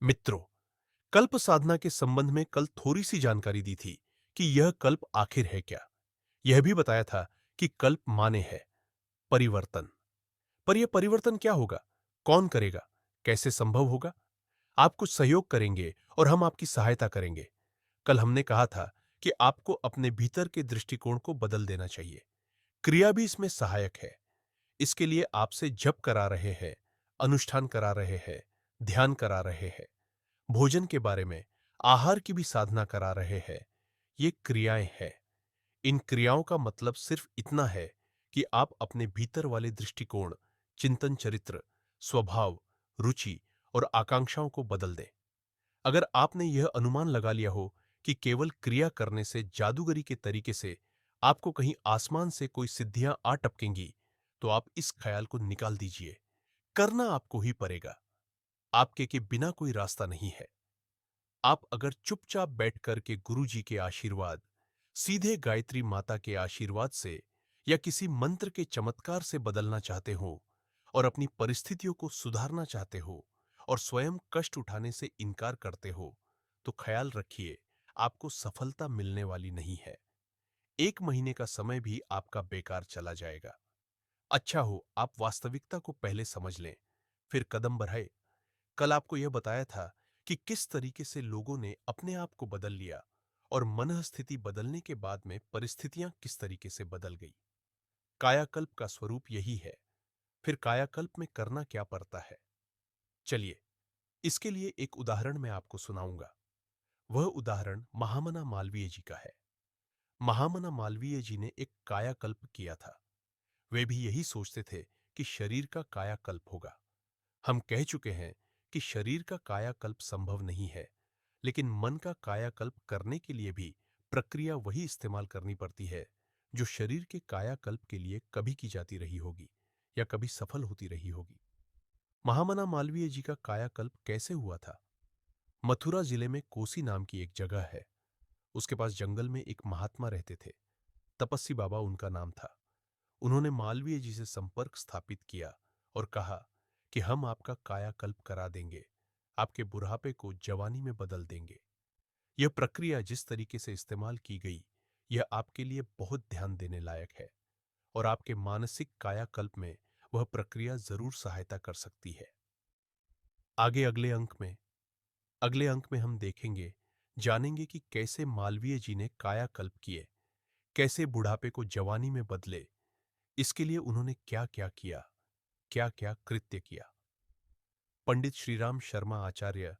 मित्रों, कल्प साधना के संबंध में कल थोड़ी सी जानकारी दी थी कि यह कल्प आखिर है क्या। यह भी बताया था कि कल्प माने है परिवर्तन। पर यह परिवर्तन क्या होगा, कौन करेगा, कैसे संभव होगा? आप कुछ सहयोग करेंगे और हम आपकी सहायता करेंगे। कल हमने कहा था कि आपको अपने भीतर के दृष्टिकोण को बदल देना चाहिए। क्रिया भी इसमें सहायक है। इसके लिए आपसे जप करा रहे हैं, अनुष्ठान करा रहे हैं, ध्यान करा रहे हैं, भोजन के बारे में, आहार की भी साधना करा रहे हैं। ये क्रियाएं हैं। इन क्रियाओं का मतलब सिर्फ इतना है कि आप अपने भीतर वाले दृष्टिकोण, चिंतन चरित्र, स्वभाव, रुचि और आकांक्षाओं को बदल दें। अगर आपने यह अनुमान लगा लिया हो कि केवल क्रिया करने से, जादूगरी के तरीके से आपको कहीं आसमान से कोई सिद्धियां आ टपकेंगी, तो आप इस ख्याल को निकाल दीजिए। करना आपको ही पड़ेगा। आपके के बिना कोई रास्ता नहीं है। आप अगर चुपचाप बैठकर के गुरु जी के आशीर्वाद, सीधे गायत्री माता के आशीर्वाद से या किसी मंत्र के चमत्कार से बदलना चाहते हो और अपनी परिस्थितियों को सुधारना चाहते हो और स्वयं कष्ट उठाने से इनकार करते हो, तो ख्याल रखिए, आपको सफलता मिलने वाली नहीं है। 1 महीने का समय भी आपका बेकार चला जाएगा। अच्छा हो आप वास्तविकता को पहले समझ लें, फिर कदम बढ़ाए। कल आपको यह बताया था कि किस तरीके से लोगों ने अपने आप को बदल लिया और मन स्थिति बदलने के बाद में परिस्थितियां किस तरीके से बदल गई। कायाकल्प का स्वरूप यही है। फिर कायाकल्प में करना क्या पड़ता है, चलिए इसके लिए एक उदाहरण मैं आपको सुनाऊंगा। वह उदाहरण महामना मालवीय जी का है। महामना मालवीय जी ने एक कायाकल्प किया था। वे भी यही सोचते थे कि शरीर का कायाकल्प होगा। हम कह चुके हैं कि शरीर का कायाकल्प संभव नहीं है, लेकिन मन का कायाकल्प करने के लिए भी प्रक्रिया वही इस्तेमाल करनी पड़ती है जो शरीर के कायाकल्प के लिए कभी की जाती रही होगी या कभी सफल होती रही होगी। महामना मालवीय जी का कायाकल्प कैसे हुआ था? मथुरा जिले में कोसी नाम की एक जगह है। उसके पास जंगल में एक महात्मा रहते थे। तपस्वी बाबा उनका नाम था। उन्होंने मालवीय जी से संपर्क स्थापित किया और कहा कि हम आपका कायाकल्प करा देंगे, आपके बुढ़ापे को जवानी में बदल देंगे। यह प्रक्रिया जिस तरीके से इस्तेमाल की गई, यह आपके लिए बहुत ध्यान देने लायक है और आपके मानसिक कायाकल्प में वह प्रक्रिया जरूर सहायता कर सकती है। आगे अगले अंक में हम देखेंगे, जानेंगे कि कैसे मालवीय जी ने कायाकल्प किए, कैसे बुढ़ापे को जवानी में बदले, इसके लिए उन्होंने क्या क्या किया, क्या क्या कृत्य किया। पंडित श्रीराम शर्मा आचार्य